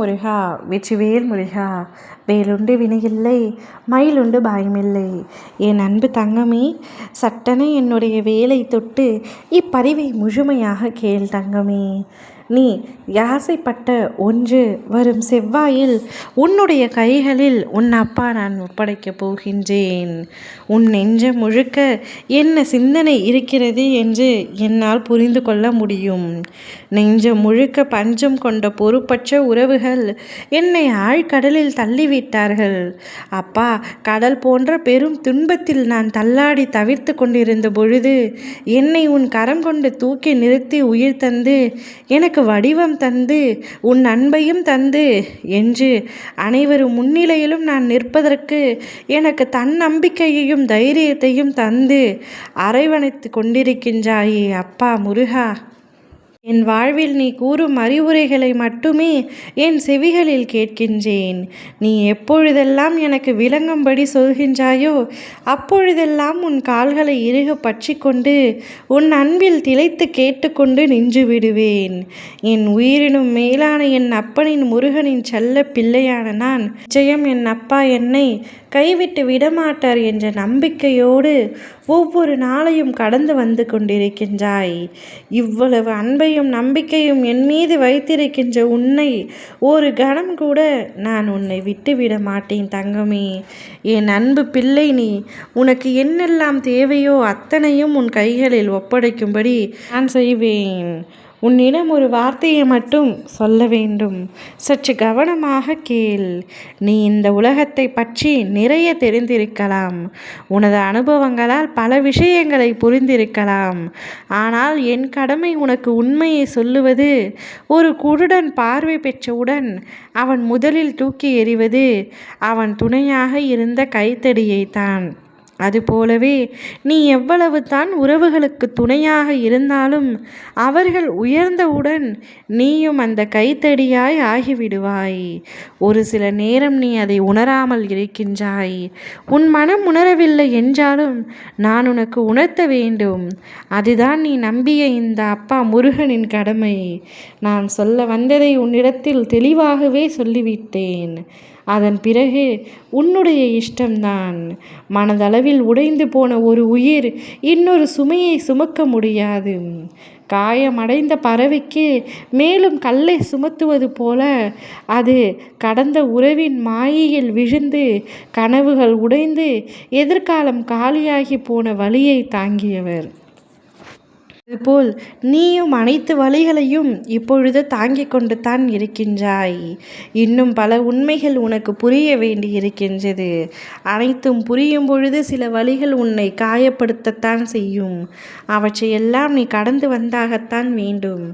முருகா வெற்றிவேல் முருகா. வேலுண்டு வினையில்லை, மயிலுண்டு பயமில்லை. என் அன்பு தங்கமே, சட்டென என்னுடைய வேலை தொட்டு இப்பதிவை முழுமையாக கேள் தங்கமே. நீ ஆசைப்பட்ட ஒன்று வரும் செவ்வாயில் உன்னுடைய கைகளில் உன் அப்பா நான் ஒப்படைக்கப் போகின்றேன். உன் நெஞ்சம் முழுக்க என்ன சிந்தனை இருக்கிறது என்று என்னால் புரிந்து கொள்ள முடியும். நெஞ்சம் முழுக்க பஞ்சம் கொண்ட பொறுப்பற்ற உறவுகள் என்னை ஆழ்கடலில் தள்ளிவிட்டார்கள். அப்பா, கடல் போன்ற பெரும் துன்பத்தில் நான் தள்ளாடி தவிர்த்து கொண்டிருந்த பொழுது என்னை உன் கரம் கொண்டு தூக்கி நிறுத்தி உயிர் தந்து எனக்கு வடிவம் தந்து உன் அன்பையும் தந்து என்று அனைவரும் முன்னிலையிலும் நான் நிற்பதற்கு எனக்கு தன்னம்பிக்கையையும் தைரியத்தையும் தந்து அரவணைத்து கொண்டிருக்கின்றாயே அப்பா முருகா. என் வாழ்வில் நீ கூறும் அறிவுரைகளை மட்டுமே என் செவிகளில் கேட்கின்றேன். நீ எப்பொழுதெல்லாம் எனக்கு விளங்கும்படி சொல்கின்றாயோ அப்பொழுதெல்லாம் உன் கால்களை இறுக பற்றி கொண்டு உன் அன்பில் திளைத்து கேட்டுக்கொண்டு நின்று விடுவேன். என் உயிரினும் மேலான என் அப்பனின் முருகனின் செல்ல பிள்ளையான நான் நிச்சயம் என் அப்பா என்னை கைவிட்டு விடமாட்டார் என்ற நம்பிக்கையோடு ஒவ்வொரு நாளையும் கடந்து வந்து கொண்டிருக்கின்றாய். இவ்வளவு அன்பையும் நம்பிக்கையும் என் மீது வைத்திருக்கின்ற உன்னை ஒரு கணம் கூட நான் உன்னை விட்டுவிட மாட்டேன் தங்கமே. என் அன்பு பிள்ளை, நீ உனக்கு என்னெல்லாம் தேவையோ அத்தனையும் உன் கைகளில் ஒப்படைக்கும்படி நான் செய்வேன். உன்னிடம் ஒரு வார்த்தையை மட்டும் சொல்ல வேண்டும். சற்று கவனமாக கேள். நீ இந்த உலகத்தை பற்றி நிறைய தெரிந்திருக்கலாம். உனது அனுபவங்களால் பல விஷயங்களை புரிந்திருக்கலாம். ஆனால் என் கடமை உனக்கு உண்மையை சொல்லுவது. ஒரு குருடன் பார்வை பெற்றவுடன் அவன் முதலில் தூக்கி எறிவது அவன் துணையாக இருந்த கைத்தடியை தான். அதுபோலவே நீ எவ்வளவு தான் உறவுகளுக்கு துணையாக இருந்தாலும் அவர்கள் உயர்ந்தவுடன் நீயும் அந்த கைத்தடியாய் ஆகிவிடுவாய். ஒரு சில நேரம் நீ அதை உணராமல் இருக்கின்றாய். உன் மனம் உணரவில்லை என்றாலும் நான் உனக்கு உணர்த்த வேண்டும். அதுதான் நீ நம்பிய இந்த அப்பா முருகனின் கடமை. நான் சொல்ல வந்ததை உன்னிடத்தில் தெளிவாகவே சொல்லிவிட்டேன். அதன் பிறகு உன்னுடைய இஷ்டம்தான். மனதளவில் உடைந்து போன ஒரு உயிர் இன்னொரு சுமையை சுமக்க முடியாது. காயமடைந்த பறவைக்கு மேலும் கல்லை சுமத்துவது போல அது கடந்த உறவின் மாயையில் விழுந்து கனவுகள் உடைந்து எதிர்காலம் காலியாகி போன வலியை தாங்கியவர். அதுபோல் நீயும் அனைத்து வழிகளையும் இப்பொழுது தாங்கிக் கொண்டு தான் இருக்கின்றாய். இன்னும் பல உண்மைகள் உனக்கு புரிய வேண்டி இருக்கின்றது. அனைத்தும் புரியும் பொழுது சில வழிகள் உன்னை காயப்படுத்தத்தான் செய்யும். அவற்றையெல்லாம் நீ கடந்து வந்தாகத்தான் வேண்டும்.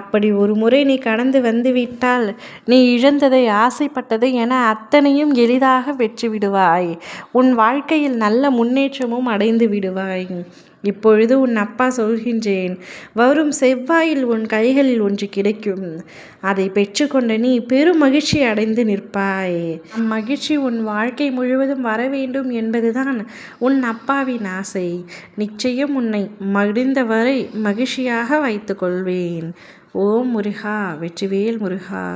அப்படி ஒரு முறை நீ கடந்து வந்துவிட்டால் நீ இழந்ததை, ஆசைப்பட்டதை என அத்தனையும் எளிதாக வெற்றி விடுவாய். உன் வாழ்க்கையில் நல்ல முன்னேற்றமும் அடைந்து விடுவாய். இப்பொழுது உன் அப்பா சொல்கின்றேன், வரும் செவ்வாயில் உன் கைகளில் ஒன்று கிடைக்கும். அதை பெற்றுக்கொண்ட நீ பெரும் மகிழ்ச்சி அடைந்து நிற்பாய். அம்மகிழ்ச்சி உன் வாழ்க்கை முழுவதும் வர வேண்டும் என்பதுதான் உன் அப்பாவின் ஆசை. நிச்சயம் உன்னை முடிந்தவரை மகிழ்ச்சியாக வைத்து கொள்வேன். ஓம் முருகா வெற்றிவேல் முருகா.